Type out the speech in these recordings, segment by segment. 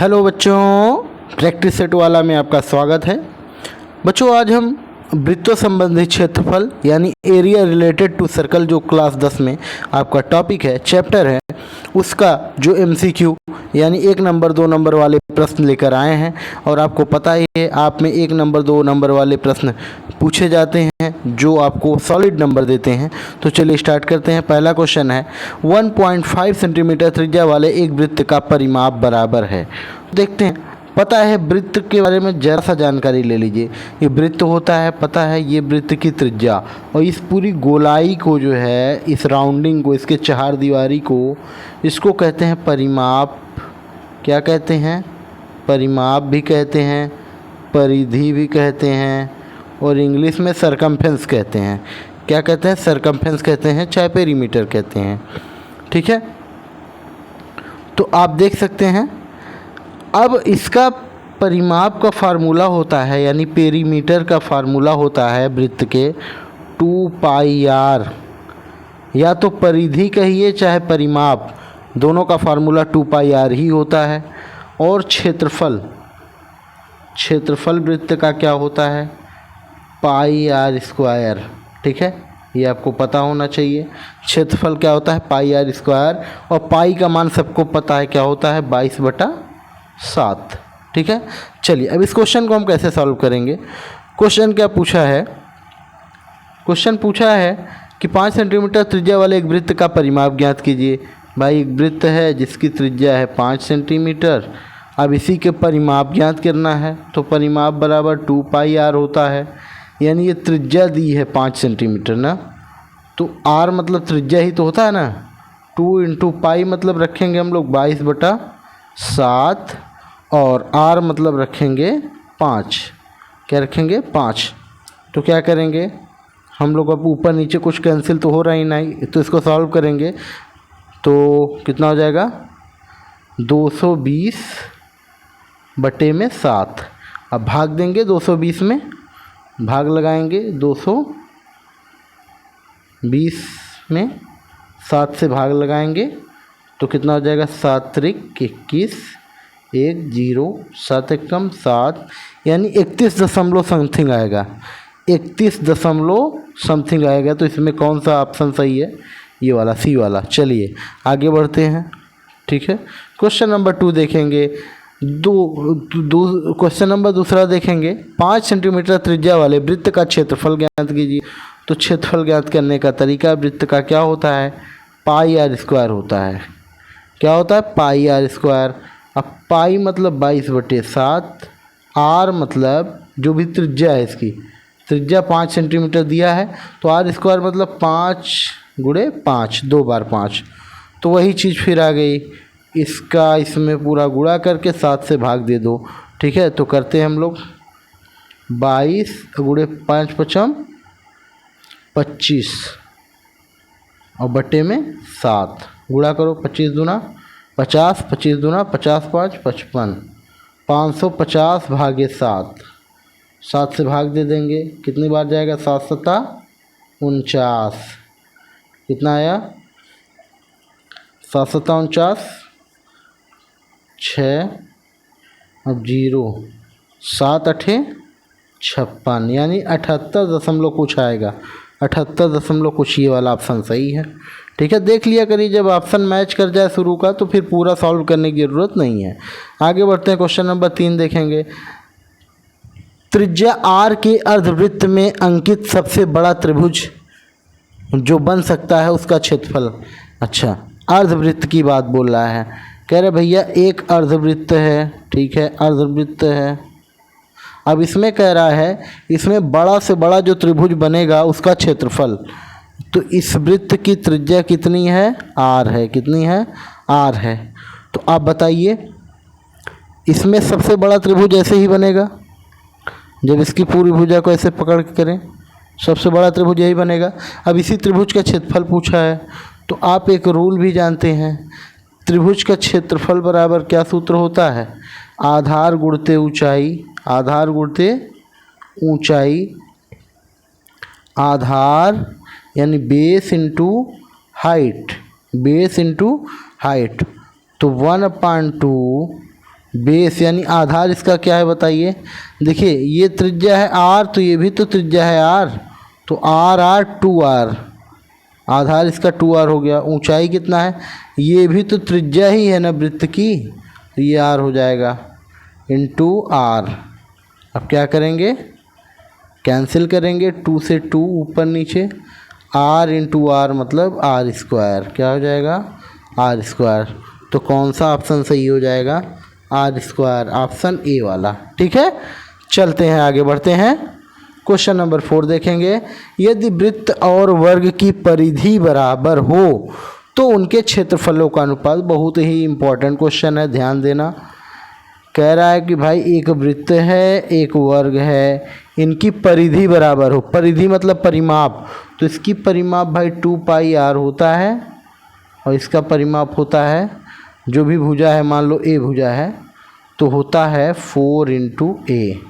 Hello बच्चों, practice set वाला में आपका स्वागत है। बच्चों, आज हम वृत्तों संबंधी क्षेत्रफल यानी एरिया रिलेटेड टू सर्कल जो क्लास 10 में आपका टॉपिक है, चैप्टर है, उसका जो एमसीक्यू यानी 1 नंबर 2 नंबर वाले प्रश्न लेकर आए हैं। और आपको पता ही है, आप में 1 नंबर 2 नंबर वाले प्रश्न पूछे जाते हैं जो आपको सॉलिड नंबर देते हैं। तो चलिए स्टार्ट करते हैं। पहला क्वेश्चन है 1.5 सेंटीमीटर त्रिज्या वाले एक वृत्त का परिमाप बराबर है। देखते हैं, पता है वृत्त के बारे में जरा सा जानकारी ले लीजिए। ये वृत्त होता है, पता है ये वृत्त की त्रिज्या, और इस पूरी गोलाई को जो है, इस राउंडिंग को, इसके चार दीवारी को, इसको कहते हैं परिमाप। क्या कहते हैं? परिमाप भी कहते हैं, परिधि भी कहते हैं, और इंग्लिश में सरकमफेरेंस कहते हैं। क्या कहते हैं? सरकमफेरेंस कहते हैं, चाहे पेरीमीटर कहते हैं। ठीक है, तो आप देख सकते हैं। अब इसका परिमाप का फार्मूला होता है, यानी पेरीमीटर का फार्मूला होता है वृत्त के 2πr, या तो परिधि कहिए चाहे परिमाप, दोनों का फार्मूला 2πr ही होता है। और क्षेत्रफल वृत्त का क्या होता है? πr²। ठीक है, ये आपको पता होना चाहिए। क्षेत्रफल क्या होता है? πr², और पाई का मान सबको पता है क्या होता है? 22/7। ठीक है, चलिए अब इस क्वेश्चन को हम कैसे सॉल्व करेंगे। क्वेश्चन क्या पूछा है? क्वेश्चन पूछा है कि 5 सेंटीमीटर त्रिज्या वाले एक वृत्त का परिमाप ज्ञात कीजिए। भाई, एक वृत्त है जिसकी त्रिज्या है 5 सेंटीमीटर। अब इसी के परिमाप ज्ञात करना है, तो परिमाप बराबर 2πr होता है। यानी ये त्रिज्या दी है 5 सेंटीमीटर ना, तो r मतलब त्रिज्या ही तो होता है ना। 2 × पाई मतलब रखेंगे हम लोग 22/7, और r मतलब रखेंगे 5। क्या रखेंगे? 5। तो क्या करेंगे हम लोग? अब ऊपर नीचे कुछ कैंसिल तो हो रहा ही नहीं, तो इसको सॉल्व करेंगे तो कितना हो जाएगा? 220/7। अब भाग देंगे 220 में, भाग लगाएंगे 220 में, 7 से भाग लगाएंगे तो कितना हो जाएगा? 7 त्रिक 21, 1 0, 7 एकम 7, यानी 31 दशमलव समथिंग आएगा। 31 दशमलव समथिंग आएगा। तो इसमें कौन सा ऑप्शन सही है? ये वाला, सी वाला। चलिए आगे बढ़ते हैं। ठीक है, क्वेश्चन नंबर 2 देखेंगे। क्वेश्चन नंबर दूसरा देखेंगे। 5 सेंटीमीटर त्रिज्या वाले वृत्त का क्षेत्रफल ज्ञात कीजिए। तो क्षेत्रफल ज्ञात करने का तरीका वृत्त का क्या होता है? πr² होता है। क्या होता है? πr²। अब पाई मतलब 22/7, r मतलब जो भी त्रिज्या है, इसकी त्रिज्या 5 सेंटीमीटर दिया है, तो r² मतलब 5 × 5, 2 बार 5। तो वही चीज़ फिर आ गई, इसका इसमें पूरा गुणा करके 7 से भाग दे दो। ठीक है, तो करते हैं हम लोग 22 × 5 × 25, और बटे में 7 गुणा करो। 25 दूना 50, 25 दूना 50, 5 55, 550/7। 7 से भाग दे देंगे, कितनी बार जाएगा? 7 × 7 = 49। कितना आया? 7 × 7 = 49, 6 अब 0, 7 × 8 = 56, यानी 78 दशमलव कुछ आएगा। 78 दशमलव कुछ, ये वाला ऑप्शन सही है। ठीक है, देख लिया करिए, जब ऑप्शन मैच कर जाए शुरू का तो फिर पूरा सॉल्व करने की ज़रूरत नहीं है। आगे बढ़ते हैं, क्वेश्चन नंबर 3 देखेंगे। त्रिज्या r के अर्धवृत्त में अंकित सबसे बड़ा त्रिभुज जो बन सकता है उसका क्षेत्रफल। अच्छा, अर्धवृत्त की बात बोल रहा है। कह रहे भैया एक अर्धवृत्त है। ठीक है, अर्धवृत्त है। अब इसमें कह रहा है, इसमें बड़ा से बड़ा जो त्रिभुज बनेगा उसका क्षेत्रफल। तो इस वृत्त की त्रिज्या कितनी है? r है। कितनी है? r है। तो आप बताइए, इसमें सबसे बड़ा त्रिभुज ऐसे ही बनेगा, जब इसकी पूरी भुजा को ऐसे पकड़ के करें, सबसे बड़ा त्रिभुज यही बनेगा। अब इसी त्रिभुज का क्षेत्रफल पूछा है, तो आप एक रूल भी जानते हैं, त्रिभुज का क्षेत्रफल बराबर क्या सूत्र होता है? आधार गुणते ऊंचाई। आधार गुणते ऊंचाई, आधार यानी base into height, base into height. तो 1/2 बेस यानी आधार इसका क्या है बताइए। देखिए ये त्रिज्या है आर, तो ये भी तो त्रिज्या है आर, तो आर आर 2r, आधार इसका 2r हो गया। ऊंचाई कितना है, ये भी तो त्रिज्या ही है ना वृत्त की, तो ये r हो जाएगा इंटू r। अब क्या करेंगे, कैंसिल करेंगे, 2 से 2 ऊपर नीचे, r इंटू आर मतलब r स्क्वायर, क्या हो जाएगा r स्क्वायर। तो कौन सा ऑप्शन सही हो जाएगा, r स्क्वायर, ऑप्शन ए वाला। ठीक है, चलते हैं आगे बढ़ते हैं। क्वेश्चन नंबर 4 देखेंगे। यदि वृत्त और वर्ग की परिधि बराबर हो तो उनके क्षेत्रफलों का अनुपात, बहुत ही इंपॉर्टेंट क्वेश्चन है, ध्यान देना। कह रहा है कि भाई एक वृत्त है एक वर्ग है, इनकी परिधि बराबर हो, परिधि मतलब परिमाप, तो इसकी परिमाप भाई 2 पाई r होता है और इसका परिमाप होता है, जो भी भुजा है, मान लो ए भुजा है तो होता है 4 इंटू ए,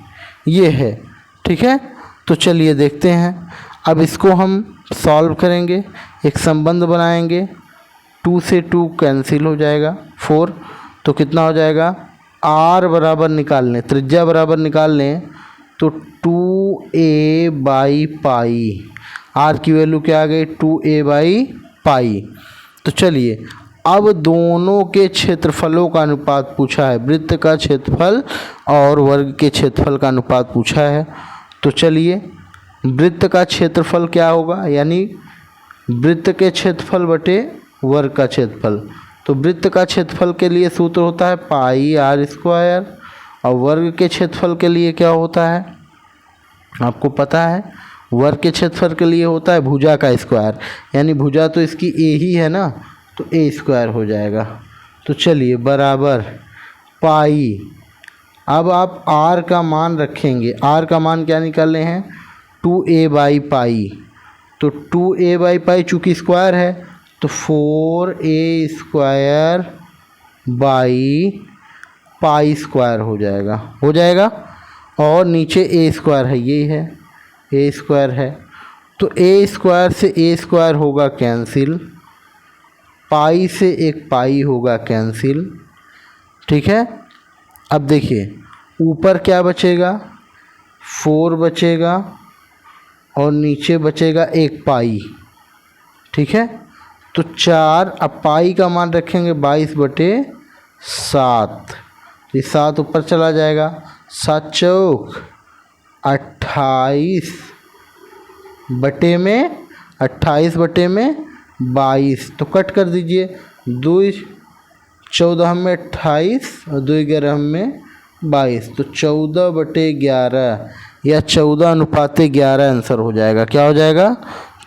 ये है। ठीक है, तो चलिए देखते हैं। अब इसको हम सॉल्व करेंगे, एक संबंध बनाएंगे, 2 से 2 कैंसिल हो जाएगा, 4, तो कितना हो जाएगा, r बराबर निकाल लें, त्रिज्या बराबर निकाल लें, तो 2a बाई पाई, r की वैल्यू क्या आ गई, 2a बाई पाई। तो चलिए अब दोनों के क्षेत्रफलों का अनुपात पूछा है, वृत्त का क्षेत्रफल और वर्ग के क्षेत्रफल का अनुपात पूछा है। तो चलिए वृत्त का क्षेत्रफल क्या होगा, यानी वृत्त के क्षेत्रफल बटे वर्ग का क्षेत्रफल। तो वृत्त का क्षेत्रफल के लिए सूत्र होता है पाई r स्क्वायर, और वर्ग के क्षेत्रफल के लिए क्या होता है, आपको पता है, वर्ग के क्षेत्रफल के लिए होता है भुजा का स्क्वायर, यानी भुजा तो इसकी ए ही है ना, तो ए स्क्वायर हो जाएगा। तो चलिए बराबर पाई, अब आप r का मान रखेंगे, r का मान क्या निकाले हैं, 2a बाई पाई, तो 2a बाई पाई चूँकि स्क्वायर है तो 4a square by pi square हो जाएगा, और नीचे a स्क्वायर है, ये है a स्क्वायर है, तो a स्क्वायर से a स्क्वायर होगा कैंसिल, पाई से एक पाई होगा कैंसिल। ठीक है, अब देखिए ऊपर क्या बचेगा, 4 बचेगा और नीचे बचेगा एक पाई। ठीक है, तो 4, अब पाई का मान रखेंगे 22/7, ये 7 ऊपर चला जाएगा, 7 चौक 28 बटे में 22, तो कट कर दीजिए, 2 14 में 28 और 2 11 में 22, तो 14/11 या 14:11 आंसर हो जाएगा। क्या हो जाएगा,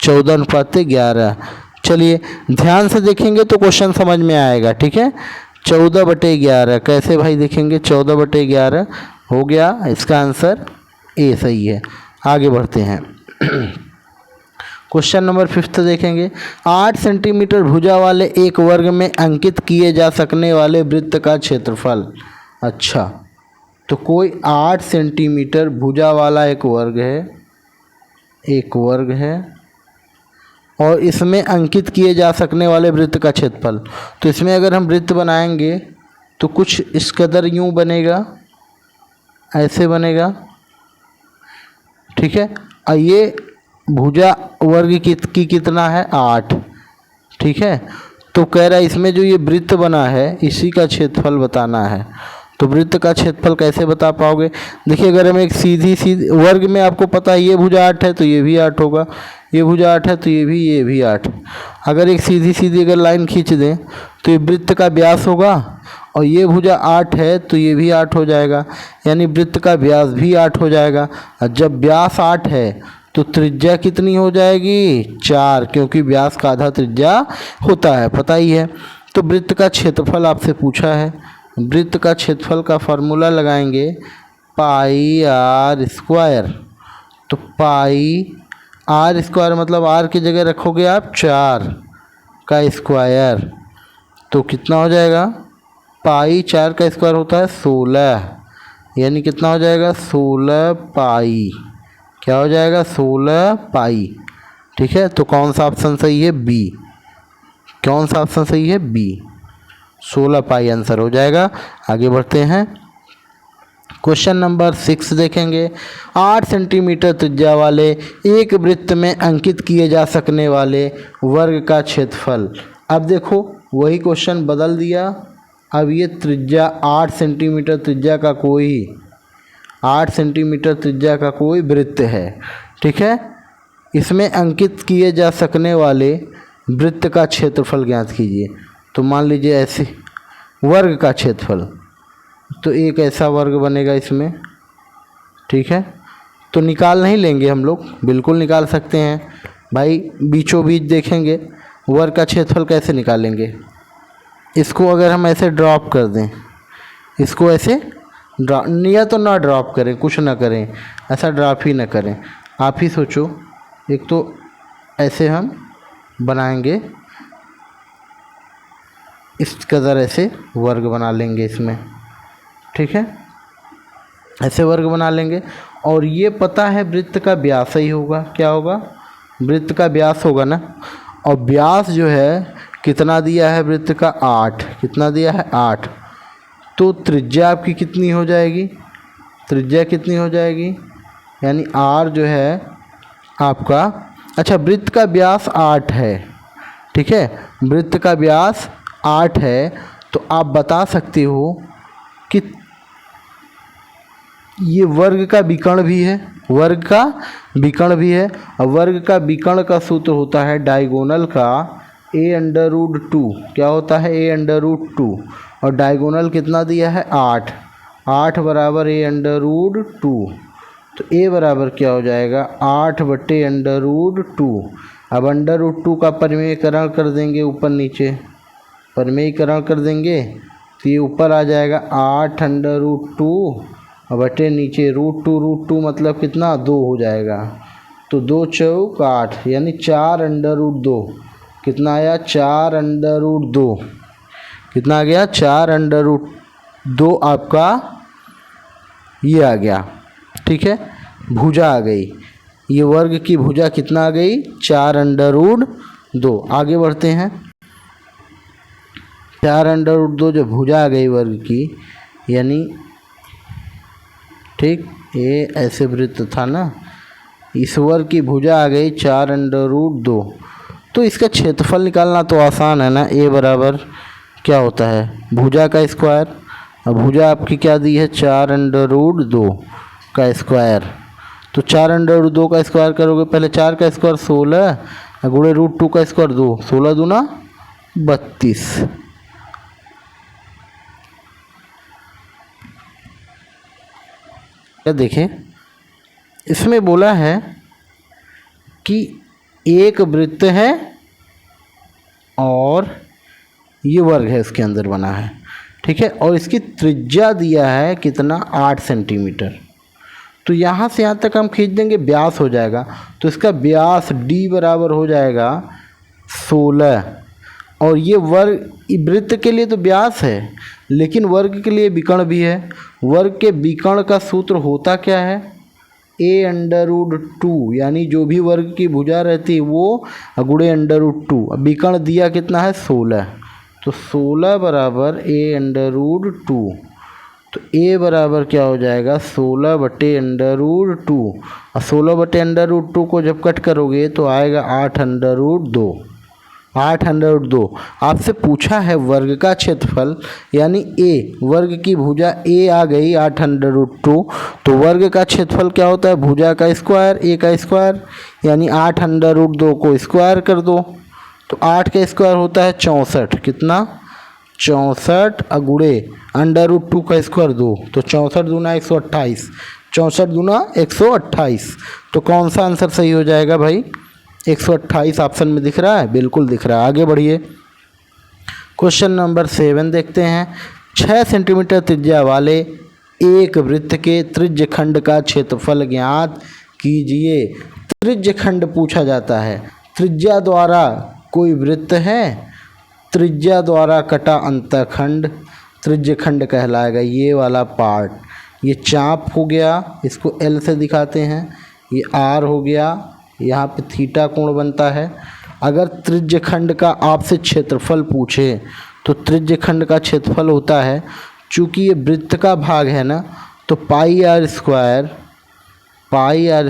14:11। चलिए ध्यान से देखेंगे तो क्वेश्चन समझ में आएगा। ठीक है, 14/11 कैसे भाई देखेंगे, 14/11 हो गया, इसका आंसर ए सही है। आगे बढ़ते हैं। क्वेश्चन नंबर 5 देखेंगे। 8 सेंटीमीटर भुजा वाले एक वर्ग में अंकित किए जा सकने वाले वृत्त का क्षेत्रफल। अच्छा, तो कोई 8 सेंटीमीटर भुजा वाला एक वर्ग है और इसमें अंकित किए जा सकने वाले वृत्त का क्षेत्रफल। तो इसमें अगर हम वृत्त बनाएंगे तो कुछ इस कदर यूँ बनेगा, ऐसे बनेगा। ठीक है, और ये भुजा वर्ग की कितना है, 8। ठीक है, तो कह रहा है इसमें जो ये वृत्त बना है इसी का क्षेत्रफल बताना है। तो वृत्त का क्षेत्रफल कैसे बता पाओगे, देखिए अगर हम एक सीधी वर्ग में, आपको पता है ये भुजा 8 है तो ये भी 8 होगा, ये भुजा 8 है तो ये भी 8। अगर एक सीधी अगर लाइन खींच दें तो ये वृत्त का व्यास होगा, और ये भुजा 8 है तो ये भी 8 हो जाएगा, यानी वृत्त का व्यास भी 8 हो जाएगा। और जब व्यास 8 है तो त्रिज्या कितनी हो जाएगी, 4, क्योंकि व्यास का आधा त्रिज्या होता है, पता ही है। तो वृत्त का क्षेत्रफल आपसे पूछा है, वृत्त का क्षेत्रफल का फॉर्मूला लगाएंगे पाई r स्क्वायर। तो पाई r स्क्वायर मतलब r की जगह रखोगे आप 4 का स्क्वायर, तो कितना हो जाएगा, पाई 4 का स्क्वायर होता है 16, यानी कितना हो जाएगा 16 पाई, क्या हो जाएगा 16 पाई। ठीक है, तो कौन सा ऑप्शन सही है, बी। कौन सा ऑप्शन सही है, बी। 16 पाई आंसर हो जाएगा। आगे बढ़ते हैं, क्वेश्चन नंबर 6 देखेंगे। 8 सेंटीमीटर त्रिज्या वाले एक वृत्त में अंकित किए जा सकने वाले वर्ग का क्षेत्रफल। अब देखो वही क्वेश्चन बदल दिया। अब ये त्रिज्या 8 सेंटीमीटर त्रिज्या का 8 सेंटीमीटर त्रिज्या का कोई वृत्त है, ठीक है। इसमें अंकित किए जा सकने वाले वृत्त का क्षेत्रफल ज्ञात कीजिए। तो मान लीजिए ऐसे वर्ग का क्षेत्रफल, तो एक ऐसा वर्ग बनेगा इसमें, ठीक है। तो निकाल नहीं लेंगे हम लोग, बिल्कुल निकाल सकते हैं भाई। बीचों बीच देखेंगे वर्ग का क्षेत्रफल कैसे निकालेंगे। इसको अगर हम ऐसे ड्रॉप कर दें, इसको ऐसे ड्रॉप, या तो ना ड्रॉप करें, कुछ ना करें, ऐसा ड्रॉप ही ना करें। आप ही सोचो, एक तो ऐसे हम बनाएंगे, इस कदर ऐसे वर्ग बना लेंगे इसमें, ठीक है। ऐसे वर्ग बना लेंगे और ये पता है वृत्त का व्यास ही होगा। क्या होगा? वृत्त का व्यास होगा ना। और व्यास जो है कितना दिया है वृत्त का? 8। कितना दिया है? 8। तो त्रिज्या आपकी कितनी हो जाएगी? त्रिज्या कितनी हो जाएगी? यानी r जो है आपका, अच्छा वृत्त का व्यास 8 है, ठीक है। वृत्त का व्यास 8 है, तो आप बता सकते हो कि ये वर्ग का विकर्ण भी है, वर्ग का विकर्ण भी है। और वर्ग का विकर्ण का सूत्र होता है डायगोनल का a√2। क्या होता है? a√2। और डायगोनल कितना दिया है? 8। 8 बराबर a√2। तो a बराबर क्या हो जाएगा? 8/√2। अब √2 का परिमेयकरण कर देंगे, ऊपर नीचे परिमेयकरण कर देंगे तो ये ऊपर आ जाएगा 8√2 और बटे नीचे √2 मतलब कितना? 2 हो जाएगा। तो 2 चौक 8 यानी 4√2। कितना आया? 4√2। कितना आ गया? 4√2 आपका ये आ गया, ठीक है। भुजा आ गई, ये वर्ग की भुजा कितना आ गई? 4√2। आगे बढ़ते हैं, 4√2 जो भुजा आ गई वर्ग की, यानी ठीक, ये ऐसे वृत्त था ना, इस वर्ग की भुजा आ गई 4√2। तो इसका क्षेत्रफल निकालना तो आसान है ना। a बराबर क्या होता है? भुजा का स्क्वायर। और भुजा आपकी क्या दी है? 4√2 का स्क्वायर। तो 4√2 का स्क्वायर करोगे, पहले 4 का स्क्वायर 16 गुणे √2 का स्क्वायर 2, 16 दूना 32। देखें, इसमें बोला है कि एक वृत्त है और ये वर्ग है उसके अंदर बना है, ठीक है। और इसकी त्रिज्या दिया है कितना? 8 सेंटीमीटर। तो यहाँ से यहाँ तक हम खींच देंगे, व्यास हो जाएगा। तो इसका व्यास d बराबर हो जाएगा 16। और ये वर्ग, वृत्त के लिए तो व्यास है, लेकिन वर्ग के लिए विकर्ण भी है। वर्ग के विकर्ण का सूत्र होता क्या है? a√2, यानी जो भी वर्ग की भुजा रहती है वो गुणे √2। अब विकर्ण दिया कितना है? 16। तो 16 बराबर a√2। तो a बराबर क्या हो जाएगा? 16/√2। और 16/√2 को जब कट करोगे तो आएगा 8√2। 8√2। आपसे पूछा है वर्ग का क्षेत्रफल, यानी a, वर्ग की भुजा a आ गई 8√2। तो वर्ग का क्षेत्रफल क्या होता है? भुजा का स्क्वायर, a का स्क्वायर, यानी 8√2 को स्क्वायर कर दो। तो 8 का स्क्वायर होता है 64। कितना? 64 गुणे √2 का स्क्वायर 2, तो 64 दूना 128। 64 दूना 128। तो कौन सा आंसर सही हो जाएगा भाई? 128 ऑप्शन में दिख रहा है, बिल्कुल दिख रहा है। आगे बढ़िए, क्वेश्चन नंबर 7 देखते हैं। 6 सेंटीमीटर त्रिज्या वाले एक वृत्त के त्रिज्यखंड का क्षेत्रफल ज्ञात कीजिए। त्रिज्यखंड पूछा जाता है। त्रिज्या द्वारा कोई वृत्त है, त्रिज्या द्वारा कटा अंतखंड त्रिज्यखंड कहलाएगा। ये वाला पार्ट, ये चाप हो गया, इसको L से दिखाते हैं। ये R हो गया, यहाँ पे थीटा कोण बनता है। अगर त्रिज्यखंड का आपसे क्षेत्रफल पूछे तो त्रिज्यखंड का क्षेत्रफल होता है, चूँकि ये वृत्त का भाग है ना, तो पाई आर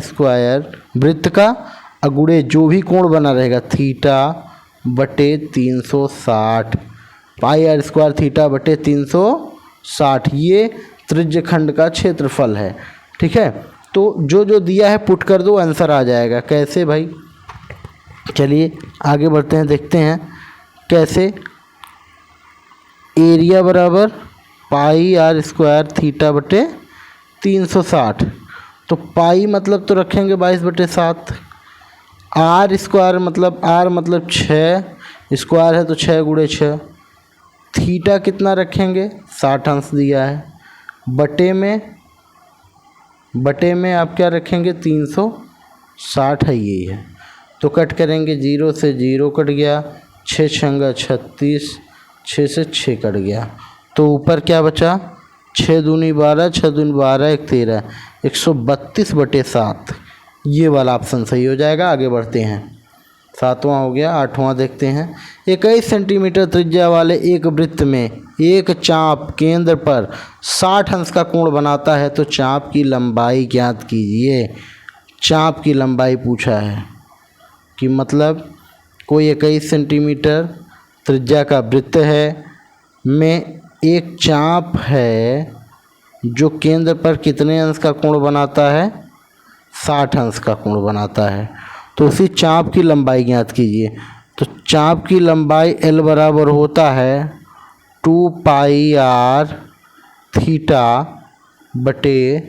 स्क्वायर वृत्त का अगुणे जो भी कोण बना रहेगा थीटा बटे 360, पाई आर स्क्वायर थीटा बटे 360, ये त्रिज्यखंड का क्षेत्रफल है। ठीक है, तो जो जो दिया है पुट कर दो, आंसर आ जाएगा। कैसे भाई, चलिए आगे बढ़ते हैं, देखते हैं कैसे। एरिया बराबर पाई आर स्क्वायर थीटा बटे 360, तो पाई मतलब तो रखेंगे 22/7, आर स्क्वायर मतलब आर मतलब 6 स्क्वायर है तो 6 × 6, थीटा कितना रखेंगे 60 अंश दिया है, बटे में आप क्या रखेंगे 360 है, यही है। तो कट करेंगे, 0 से 0 कट गया, 6 छंगा 36, 6 से 6 कट गया, तो ऊपर क्या बचा 6 दूनी 12, 6 दूनी 12 1 13, 132/7, ये वाला ऑप्शन सही हो जाएगा। आगे बढ़ते हैं, 7वां हो गया। 8वां देखते हैं। 21 सेंटीमीटर त्रिज्या वाले एक वृत्त में एक चाप केंद्र पर 60 अंश का कोण बनाता है, तो चाप की लंबाई ज्ञात कीजिए। चाप की लंबाई पूछा है कि मतलब कोई 21 सेंटीमीटर त्रिज्या का वृत्त है में एक चाप है जो केंद्र पर कितने अंश का कोण बनाता है, 60 अंश का कोण बनाता है, तो उसी चाप की लंबाई ज्ञात कीजिए। तो चाप की लंबाई L बराबर होता है 2 पाई आर थीटा बटे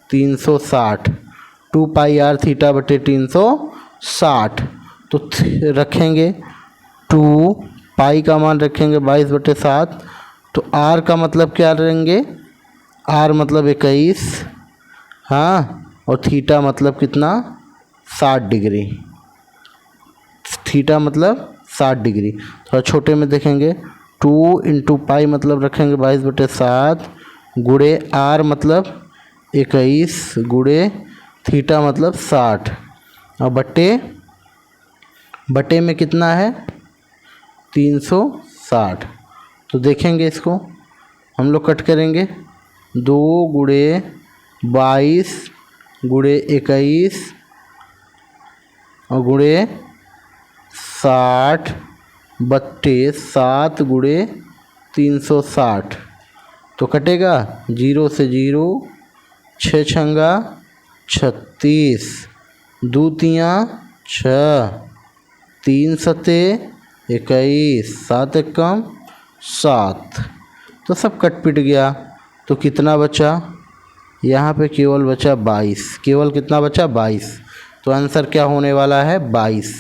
360, 2 पाई आर थीटा बटे 360, तो रखेंगे 2 पाई का मान रखेंगे 22/7, तो आर का मतलब क्या लेंगे, आर मतलब 21, हाँ, और थीटा मतलब कितना 60 डिग्री, थीटा मतलब 60 डिग्री। थोड़ा छोटे में देखेंगे, 2 × पाई मतलब रखेंगे 22/7 गुणे आर मतलब 21 गुणे थीटा मतलब 60, और बटे में कितना है 360। तो देखेंगे इसको हम लोग कट करेंगे, 2 × 22 गुणे 21 और गुणे 60 बट्टे 7 गुणे 360, तो कटेगा 0 से 0, 6 छंगा 36, 2 तियाँ 6, 3 सते 21, 7 एकम 7, तो सब कट पिट गया। तो कितना बचा, यहाँ पे केवल बचा 22, केवल कितना बचा 22, तो आंसर क्या होने वाला है 22।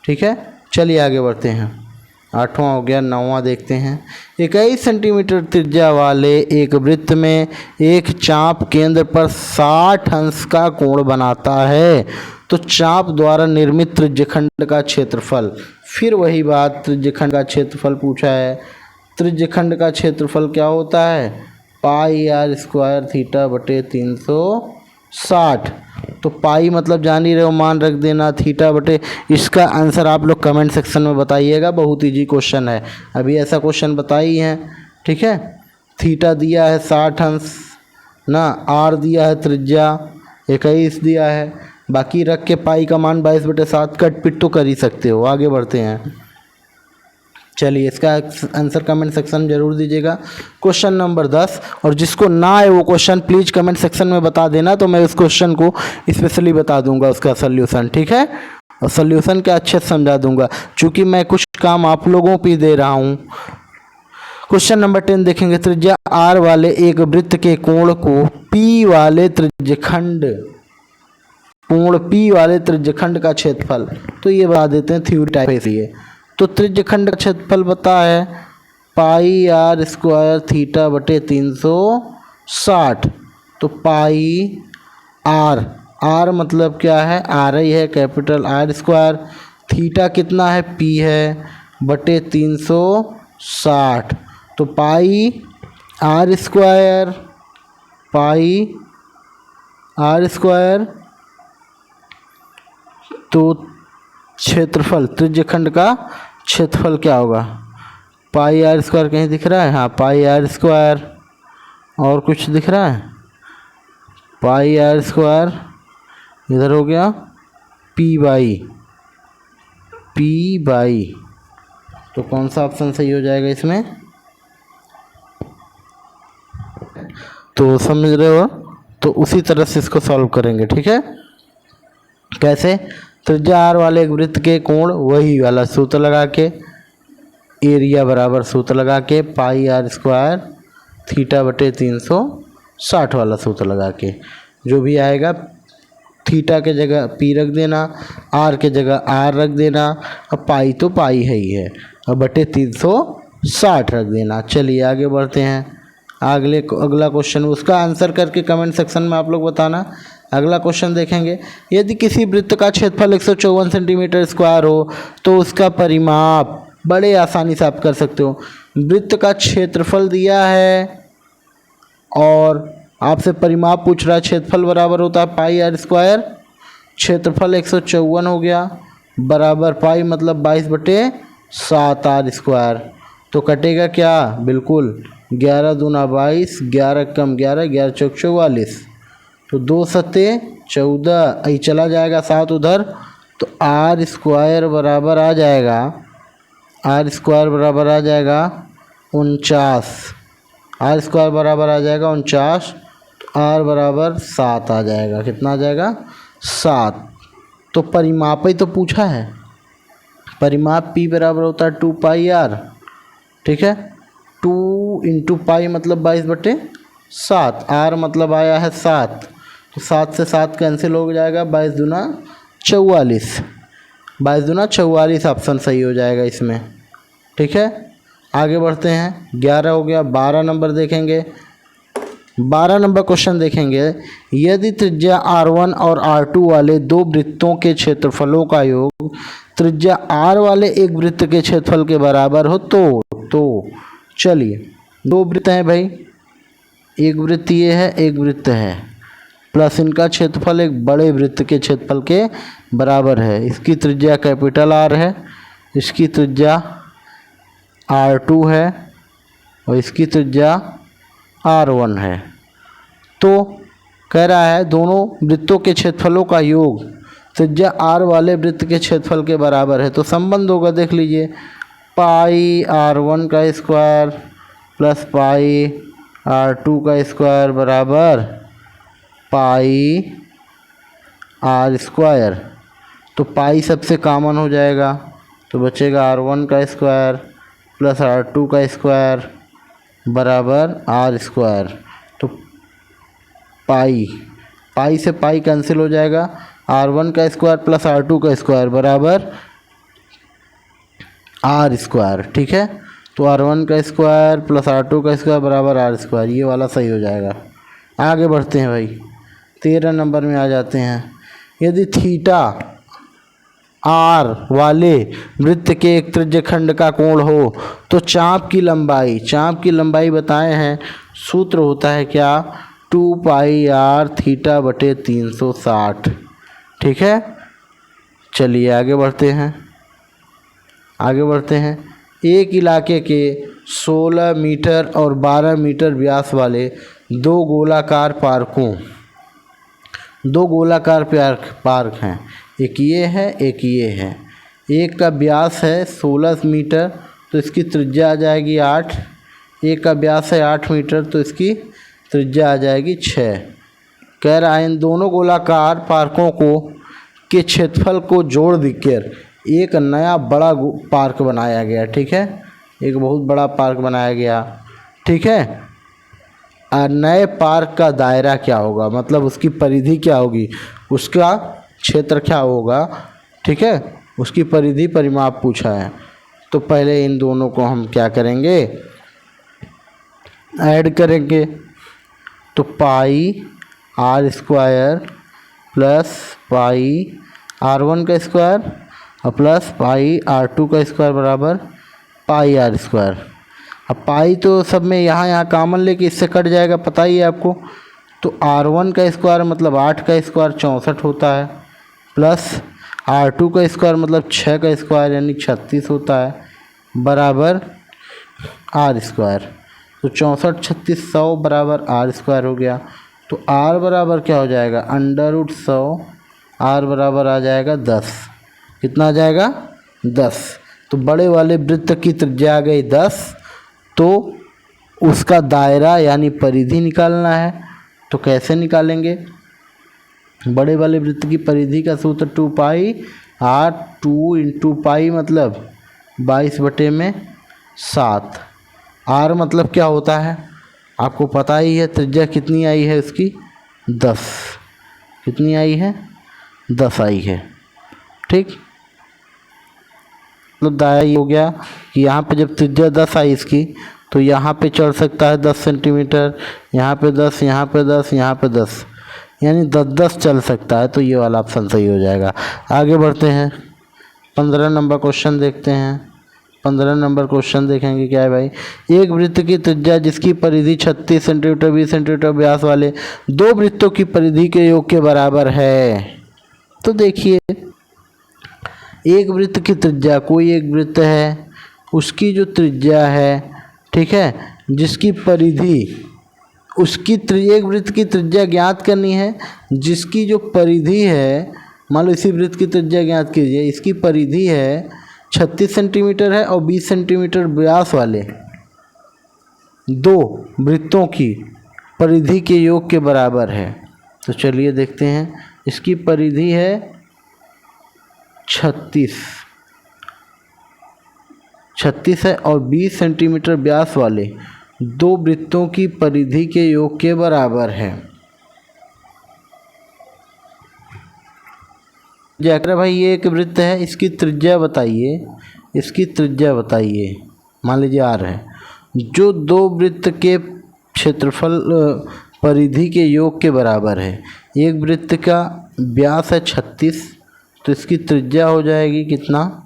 ठीक है, चलिए आगे बढ़ते हैं। 8वां हो गया। 9वां देखते हैं। 21 सेंटीमीटर त्रिज्या वाले एक वृत्त में एक चाप केंद्र पर 60 अंश का कोण बनाता है, तो चाप द्वारा निर्मित त्रिज्यखंड का क्षेत्रफल, फिर वही बात, त्रिज्यखंड का क्षेत्रफल पूछा है। त्रिज्यखंड का क्षेत्रफल क्या होता है, पाई आर स्क्वायर थीटा बटे 360, तो पाई मतलब जान ही रहे हो, मान रख देना, थीटा बटे, इसका आंसर आप लोग कमेंट सेक्शन में बताइएगा, बहुत इजी क्वेश्चन है, अभी ऐसा क्वेश्चन बताई हैं। ठीक है, थीटा दिया है 60 अंश ना, आर दिया है त्रिज्या 21 दिया है, बाकी रख के पाई का मान 22/7 कट पिट तो कर ही सकते हो। आगे बढ़ते हैं, चलिए इसका आंसर कमेंट सेक्शन में जरूर दीजिएगा। क्वेश्चन नंबर 10, और जिसको ना आए वो क्वेश्चन प्लीज़ कमेंट सेक्शन में बता देना, तो मैं उस क्वेश्चन को स्पेशली बता दूंगा उसका सल्यूशन। ठीक है, और सल्यूशन क्या अच्छे से समझा दूंगा, क्योंकि मैं कुछ काम आप लोगों पे दे रहा हूँ। क्वेश्चन नंबर 10 देखेंगे। त्रिज्या आर वाले एक वृत्त के कोण को पी वाले त्रिज्यखंड का क्षेत्रफल, तो ये बता देते हैं थ्योरी टाइप है। तो त्रिज्यखंड का क्षेत्रफल पता है पाई आर स्क्वायर थीटा बटे 360, तो पाई आर मतलब क्या है, आर ही है, कैपिटल आर स्क्वायर, थीटा कितना है पी है बटे 360, तो पाई आर स्क्वायर, तो क्षेत्रफल त्रिज्यखंड का क्षेत्रफल क्या होगा, पाई आर स्क्वायर कहीं दिख रहा है? हाँ, पाई आर स्क्वायर। और कुछ दिख रहा है? पाई आर स्क्वायर इधर हो गया पी बाई। तो कौन सा ऑप्शन सही हो जाएगा इसमें? तो समझ रहे हो? तो उसी तरह से इसको सॉल्व करेंगे, ठीक है। कैसे? त्रिज्या आर वाले एक वृत्त के कोण वही वाला सूत्र लगा के, एरिया बराबर सूत्र लगा के, पाई आर स्क्वायर थीटा बटे 360 वाला सूत्र लगा के, जो भी आएगा थीटा के जगह पी रख देना, आर के जगह आर रख देना, अब पाई तो पाई है ही है, और बटे 360 रख देना। चलिए आगे बढ़ते हैं। अगला क्वेश्चन, उसका आंसर करके कमेंट सेक्शन में आप लोग बताना। अगला क्वेश्चन देखेंगे, यदि किसी वृत्त का क्षेत्रफल 154 सेंटीमीटर स्क्वायर हो तो उसका परिमाप, बड़े आसानी से आप कर सकते हो। वृत्त का क्षेत्रफल दिया है और आपसे परिमाप पूछ रहा है। क्षेत्रफल बराबर होता है पाई आर स्क्वायर, क्षेत्रफल 154 हो गया बराबर पाई मतलब 22/7 आर स्क्वायर। तो कटेगा क्या? बिल्कुल 11 दूना 22, 11 कम 11, 11 चौक 44, तो 2 सत्ते 14, यही चला जाएगा 7 उधर, तो आर स्क्वायर बराबर आ जाएगा, आर स्क्वायर बराबर आ जाएगा 49, आर स्क्वायर बराबर आ जाएगा 49, तो आर बराबर 7 आ जाएगा। कितना आ जाएगा? 7। तो परिमाप ही तो पूछा है, परिमाप पी बराबर होता है 2 पाई आर, ठीक है। 2 इंटू पाई मतलब 22/7, आर मतलब आया है 7, तो 7 से 7 कैंसिल हो जाएगा, 22 दूना 44, 22 दूना 44 ऑप्शन सही हो जाएगा इसमें, ठीक है। आगे बढ़ते हैं, 11 हो गया। 12 नंबर देखेंगे। 12 नंबर क्वेश्चन देखेंगे, यदि त्रिज्या R1 और R2 वाले दो वृत्तों के क्षेत्रफलों का योग त्रिज्या R वाले एक वृत्त के क्षेत्रफल के बराबर हो तो चलिए, दो वृत्त हैं भाई, एक वृत्त ये है, एक वृत्त है, प्लस इनका क्षेत्रफल एक बड़े वृत्त के क्षेत्रफल के बराबर है। इसकी त्रिज्या कैपिटल R है, इसकी त्रिज्या R2 है और इसकी त्रिज्या R1 है। तो कह रहा है दोनों वृत्तों के क्षेत्रफलों का योग त्रिज्या R वाले वृत्त के क्षेत्रफल के बराबर है। तो संबंध होगा, देख लीजिए, पाई R1 का स्क्वायर प्लस पाई R2 का स्क्वायर बराबर पाई R स्क्वायर। तो पाई सबसे कॉमन हो जाएगा, तो बचेगा R1 का स्क्वायर प्लस R2 का स्क्वायर बराबर R स्क्वायर। तो पाई से पाई कैंसिल हो जाएगा, R1 का स्क्वायर प्लस R2 का स्क्वायर बराबर R स्क्वायर, ठीक है। तो R1 का स्क्वायर प्लस R2 का स्क्वायर बराबर R स्क्वायर, ये वाला सही हो जाएगा। आगे बढ़ते हैं भाई, 13 नंबर में आ जाते हैं। यदि थीटा R वाले वृत्त के एक त्रिज्यखंड का कोण हो तो चाप की लंबाई बताए हैं, सूत्र होता है क्या? 2 पाई R थीटा बटे 360, ठीक है। चलिए आगे बढ़ते हैं। एक इलाके के 16 मीटर और 12 मीटर व्यास वाले दो गोलाकार पार्क हैं, एक ये है एक ये है। एक का व्यास है 16 मीटर तो इसकी त्रिज्या आ जाएगी 8, एक का व्यास है 8 मीटर तो इसकी त्रिज्या आ जाएगी 6। कह रहा है इन दोनों गोलाकार पार्कों के क्षेत्रफल को जोड़ देकर एक नया बड़ा पार्क बनाया गया, ठीक है, एक बहुत बड़ा पार्क बनाया गया, ठीक है। और नए पार्क का दायरा क्या होगा, मतलब उसकी परिधि क्या होगी, उसका क्षेत्र क्या होगा, ठीक है, उसकी परिधि परिमाप पूछा है। तो पहले इन दोनों को हम क्या करेंगे, ऐड करेंगे। तो पाई R square plus pi R1 का स्क्वायर और प्लस पाई R2 का स्क्वायर बराबर पाई R स्क्वायर। अब पाई तो सब में यहाँ कॉमन लेके इससे कट जाएगा, पता ही है आपको। तो R1 का स्क्वायर मतलब 8 का स्क्वायर 64 होता है, प्लस R2 का स्क्वायर मतलब 6 का स्क्वायर यानी 36 होता है, बराबर आर स्क्वायर। तो 64 36 100 बराबर आर स्क्वायर हो गया। तो आर बराबर क्या हो जाएगा, √100। आर बराबर आ जाएगा 10। कितना आ जाएगा, 10। तो बड़े वाले वृत्त की त्रिज्या आ गई 10। तो उसका दायरा यानी परिधि निकालना है। तो कैसे निकालेंगे, बड़े वाले वृत्त की परिधि का सूत्र 2πr। 2 × पाई मतलब 22/7। आर मतलब क्या होता है आपको पता ही है, त्रिज्या कितनी आई है उसकी, 10। कितनी आई है, 10 आई है। ठीक, मतलब दायरा ये हो गया कि यहाँ पे जब त्रिज्या 10 आई इसकी, तो यहाँ पे चढ़ सकता है 10 सेंटीमीटर, यहाँ पे 10, यहाँ पे 10, यहाँ पे 10, यानी 10-10 चल सकता है। तो ये वाला ऑप्शन सही हो जाएगा। आगे बढ़ते हैं, 15 नंबर क्वेश्चन देखते हैं। 15 नंबर क्वेश्चन देखेंगे क्या है भाई, एक वृत्त की त्रिज्या जिसकी परिधि 36 सेंटीमीटर 20 सेंटीमीटर व्यास वाले दो वृत्तों की परिधि के योग के बराबर है। तो देखिए, एक वृत्त की त्रिज्या, कोई एक वृत्त है, उसकी जो त्रिज्या है, ठीक है, जिसकी परिधि, उसकी एक वृत्त की त्रिज्या ज्ञात करनी है जिसकी जो परिधि है, मान लो इसी वृत्त की त्रिज्या ज्ञात कीजिए, इसकी परिधि है 36 सेंटीमीटर है और 20 सेंटीमीटर व्यास वाले दो वृत्तों की परिधि के योग के बराबर है। तो चलिए देखते हैं, इसकी परिधि है 36 है और 20 सेंटीमीटर व्यास वाले दो वृत्तों की परिधि के योग के बराबर है। जैसे भाई ये एक वृत्त है, इसकी त्रिज्या बताइए, इसकी त्रिज्या बताइए, मान लीजिए आर है, जो दो वृत्त के क्षेत्रफल परिधि के योग के बराबर है। एक वृत्त का व्यास है 36, तो इसकी त्रिज्या हो जाएगी कितना,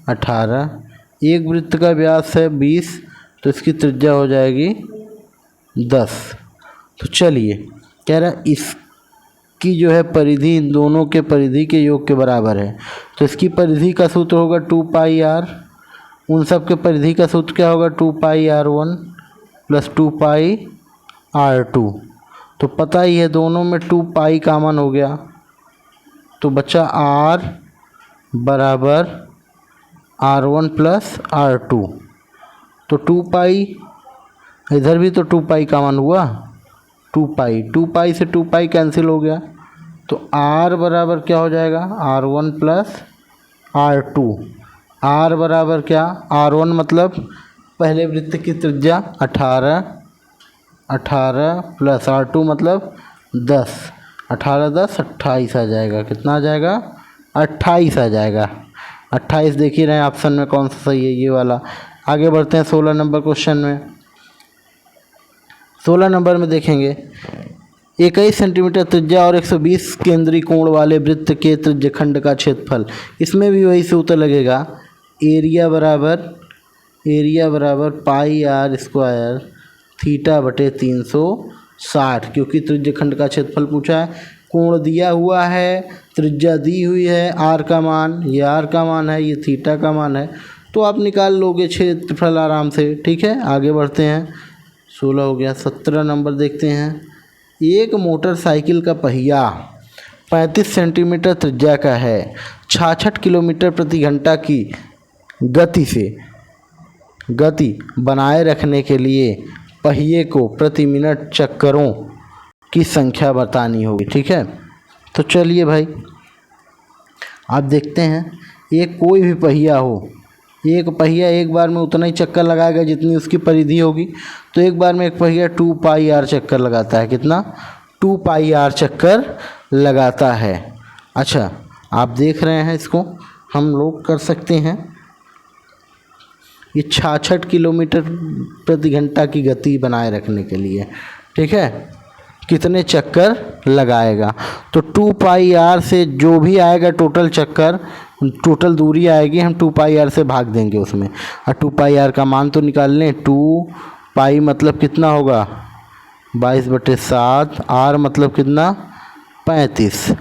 18। एक वृत्त का व्यास है 20, तो इसकी त्रिज्या हो जाएगी 10। तो चलिए, कह रहा है इसकी जो है परिधि इन दोनों के परिधि के योग के बराबर है। तो इसकी परिधि का सूत्र होगा 2πr। उन सब के परिधि का सूत्र क्या होगा, 2πr1 + 2πr2। तो पता ही है दोनों में 2π कॉमन हो गया, तो बचा r बराबर r1 + r2। तो 2π, इधर भी तो 2π कॉमन हुआ, 2π से 2π कैंसिल हो गया। तो r बराबर क्या हो जाएगा, r1 + r2। r बराबर क्या, r1 मतलब पहले वृत्त की त्रिज्या 18 + r2 मतलब 10, 18 10 28 आ जाएगा। कितना आ जाएगा, 28 आ जाएगा। 28 देख ही रहे हैं ऑप्शन में कौन सा सही है, ये वाला। आगे बढ़ते हैं 16 नंबर क्वेश्चन में। 16 नंबर में देखेंगे, 21 सेंटीमीटर त्रिज्या और 120 केंद्रीय कोण वाले वृत्त के त्रिज्यखंड का क्षेत्रफल। इसमें भी वही सूत्र लगेगा, एरिया बराबर πr² θ/360, क्योंकि त्रिज्यखंड का क्षेत्रफल पूछा है, कोण दिया हुआ है, त्रिज्या दी हुई है, आर का मान, ये आर का मान है, ये थीटा का मान है, तो आप निकाल लोगे क्षेत्रफल आराम से। ठीक है, आगे बढ़ते हैं, 16 हो गया। 17 नंबर देखते हैं, एक मोटरसाइकिल का पहिया 35 सेंटीमीटर त्रिज्या का है, 66 किलोमीटर प्रति घंटा की गति बनाए रखने के लिए पहिए को प्रति मिनट चक्करों की संख्या बतानी होगी। ठीक है, तो चलिए भाई आप देखते हैं, एक कोई भी पहिया हो, एक पहिया एक बार में उतना ही चक्कर लगाएगा जितनी उसकी परिधि होगी। तो एक बार में एक पहिया 2πr चक्कर लगाता है, कितना, 2πr चक्कर लगाता है। अच्छा, आप देख रहे हैं, इसको हम लोग कर सकते हैं, ये 66 किलोमीटर प्रति घंटा की गति बनाए रखने के लिए, ठीक है, कितने चक्कर लगाएगा। तो 2πr से जो भी आएगा टोटल चक्कर, टोटल दूरी आएगी, हम 2πr से भाग देंगे उसमें, और 2πr का मान तो निकाल लें। 2π मतलब कितना होगा, 22/7, r मतलब कितना, 35।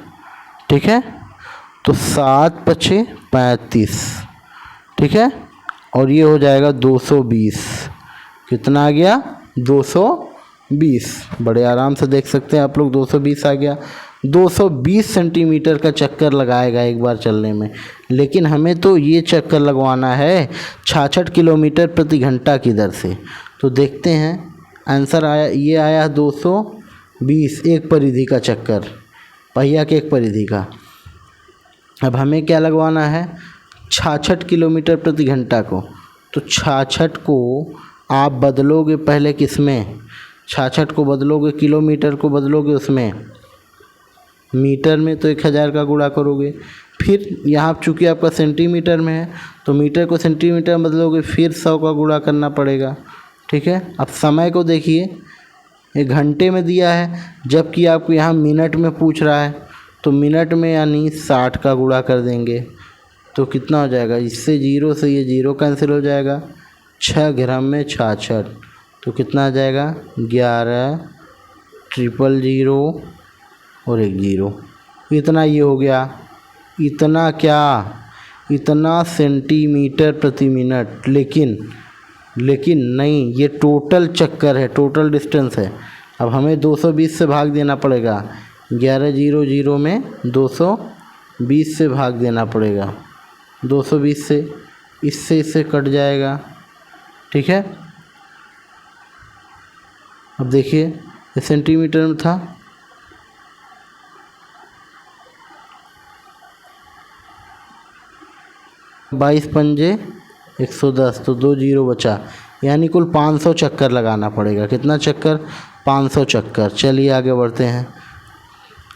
ठीक है, तो 7 × 5 = 35। ठीक है, और ये हो जाएगा 220। कितना आ गया 220। बड़े आराम से देख सकते हैं आप लोग, 220 आ गया। 220 सेंटीमीटर का चक्कर लगाएगा एक बार चलने में, लेकिन हमें तो ये चक्कर लगवाना है 66 किलोमीटर प्रति घंटा की दर से। तो देखते हैं आंसर आया, ये आया 220 एक परिधि का चक्कर, पहिया के एक परिधि का। अब हमें क्या लगवाना है 66 किलोमीटर प्रति घंटा को। तो 66 को आप बदलोगे पहले किस में, 66 को बदलोगे किलोमीटर को बदलोगे उसमें मीटर में, तो 1000 का गुणा करोगे। फिर यहाँ चूँकि आपका सेंटीमीटर में है तो मीटर को सेंटीमीटर में बदलोगे, फिर 100 का गुणा करना पड़ेगा। ठीक है। अब समय को देखिए, एक घंटे में दिया है, जबकि आपको यहाँ मिनट में पूछ रहा है, तो मिनट में यानी 60 का गुणा कर देंगे। तो कितना हो जाएगा, इससे जीरो से ये जीरो कैंसिल हो जाएगा, 6 ग्राम में 66, तो कितना आ जाएगा 11 ट्रिपल 0 और 1 0। इतना ये हो गया, इतना क्या, इतना सेंटीमीटर प्रति मिनट। लेकिन नहीं, ये टोटल चक्कर है, टोटल डिस्टेंस है। अब हमें 220 से भाग देना पड़ेगा, 1100 में 220 से भाग देना पड़ेगा। 220 से इससे कट जाएगा। ठीक है। अब देखिए ये सेंटीमीटर में था, बाईस पंजे 110, तो 2 0 बचा, यानी कुल 500 चक्कर लगाना पड़ेगा। कितना चक्कर, 500 चक्कर। चलिए आगे बढ़ते हैं,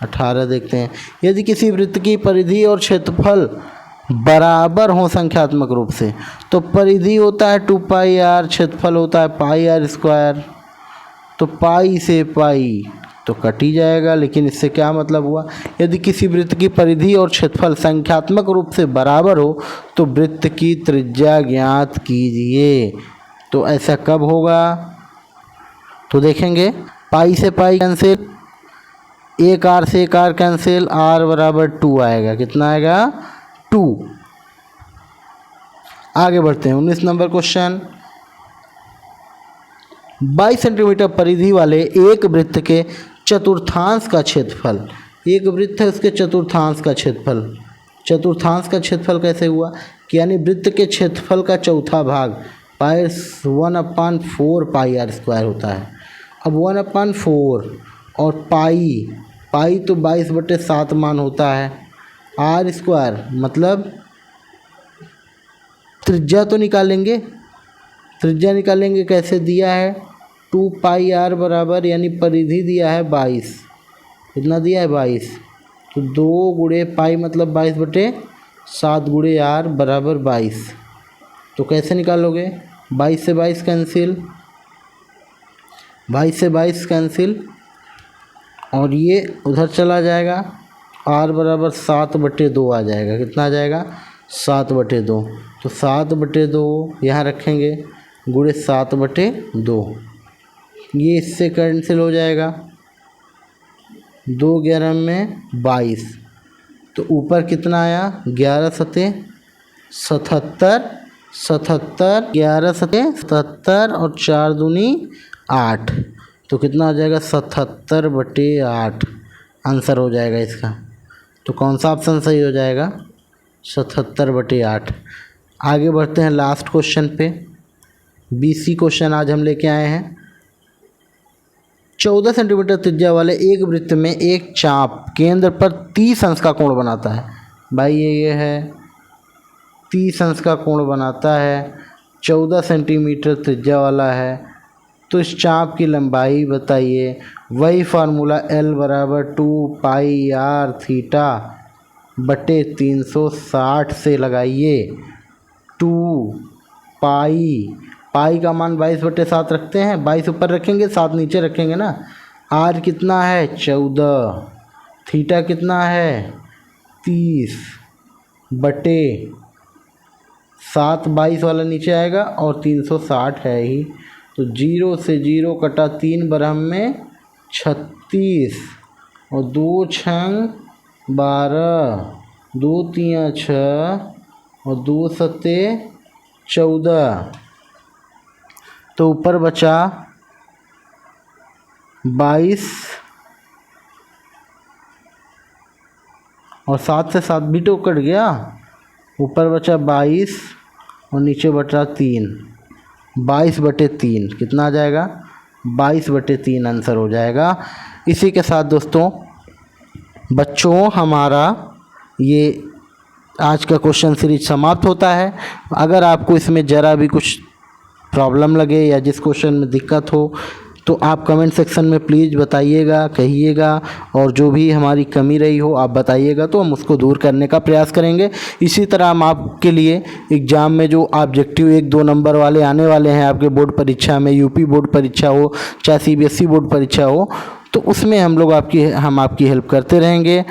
18 देखते हैं। यदि किसी वृत्त की परिधि और क्षेत्रफल बराबर हो संख्यात्मक रूप से, तो परिधि होता है 2πr, क्षेत्रफल होता है πr²। तो पाई से पाई तो कट ही जाएगा, लेकिन इससे क्या मतलब हुआ, यदि किसी वृत्त की परिधि और क्षेत्रफल संख्यात्मक रूप से बराबर हो तो वृत्त की त्रिज्या ज्ञात कीजिए। तो ऐसा कब होगा, तो देखेंगे पाई से पाई कैंसिल, एक आर से एक आर कैंसिल, आर बराबर 2 आएगा। कितना आएगा 2। आगे बढ़ते हैं 19 नंबर क्वेश्चन। 22 सेंटीमीटर परिधि वाले एक वृत्त के चतुर्थांश का क्षेत्रफल, एक वृत्त है उसके चतुर्थांश का क्षेत्रफल। चतुर्थांश का क्षेत्रफल कैसे हुआ कि यानी वृत्त के क्षेत्रफल का चौथा भाग पाई 1/4 πr² होता है। अब 1/4 और पाई तो 22/7 मान होता है, r² मतलब त्रिज्या तो निकालेंगे, त्रिज्या निकालेंगे कैसे, दिया है 2πr बराबर, यानी परिधि दिया है 22, कितना दिया है 22, तो 2 गुणे पाई मतलब 22/7 गुणे r बराबर 22। तो कैसे निकालोगे, 22 से 22 कैंसिल, 22 से 22 कैंसिल, और ये उधर चला जाएगा, r बराबर 7/2 आ जाएगा। कितना आ जाएगा 7/2। तो 7/2 यहाँ रखेंगे, गुणे 7/2, ये इससे कैंसिल हो जाएगा, 2 11 में 22, तो ऊपर कितना आया 11 सते 77, 11 सते 77 और 4 दूनी 8, तो कितना हो जाएगा 77/8 आंसर हो जाएगा इसका। तो कौन सा ऑप्शन सही हो जाएगा, 77/8। आगे बढ़ते हैं लास्ट क्वेश्चन पे, 20 क्वेश्चन आज हम लेके आए हैं। 14 सेंटीमीटर त्रिज्या वाले एक वृत्त में एक चाप केंद्र पर 30 अंश का कोण बनाता है। भाई ये है 30 अंश का कोण बनाता है, 14 सेंटीमीटर त्रिज्या वाला है, तो इस चाप की लंबाई बताइए। वही फार्मूला L बराबर 2πr थीटा बटे 360 से लगाइए। 2 पाई का मान 22/7 रखते हैं, 22 ऊपर रखेंगे 7 नीचे रखेंगे ना। r कितना है 14, थीटा कितना है 30 बटे 7, 22 वाला नीचे आएगा और 360 है ही, तो 0 से 0 कटा 3 बरहम में 36 और 2 छंग 12, 2 तियाँ 6 और 2 सत्ते 14। तो ऊपर बचा 22 और 7 से 7 भी तो कट गया। ऊपर बचा 22 और नीचे बचा 3, 22/3 कितना आ जाएगा? 22/3 आंसर हो जाएगा। इसी के साथ दोस्तों बच्चों हमारा ये आज का क्वेश्चन सीरीज समाप्त होता है। अगर आपको इसमें ज़रा भी कुछ प्रॉब्लम लगे या जिस क्वेश्चन में दिक्कत हो तो आप कमेंट सेक्शन में प्लीज़ बताइएगा, कहिएगा, और जो भी हमारी कमी रही हो आप बताइएगा तो हम उसको दूर करने का प्रयास करेंगे। इसी तरह हम आपके लिए एग्ज़ाम में जो ऑब्जेक्टिव 1-2 नंबर वाले आने वाले हैं आपके बोर्ड परीक्षा में, यूपी बोर्ड परीक्षा हो चाहे सीबीएसई बोर्ड परीक्षा हो, तो उसमें हम आपकी हेल्प करते रहेंगे।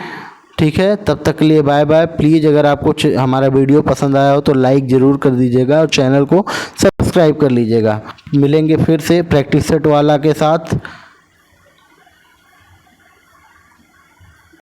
ठीक है, तब तक के लिए बाय बाय। प्लीज़ अगर आपको हमारा वीडियो पसंद आया हो तो लाइक ज़रूर कर दीजिएगा और चैनल को सब्सक्राइब कर लीजिएगा। मिलेंगे फिर से प्रैक्टिस सेट वाला के साथ।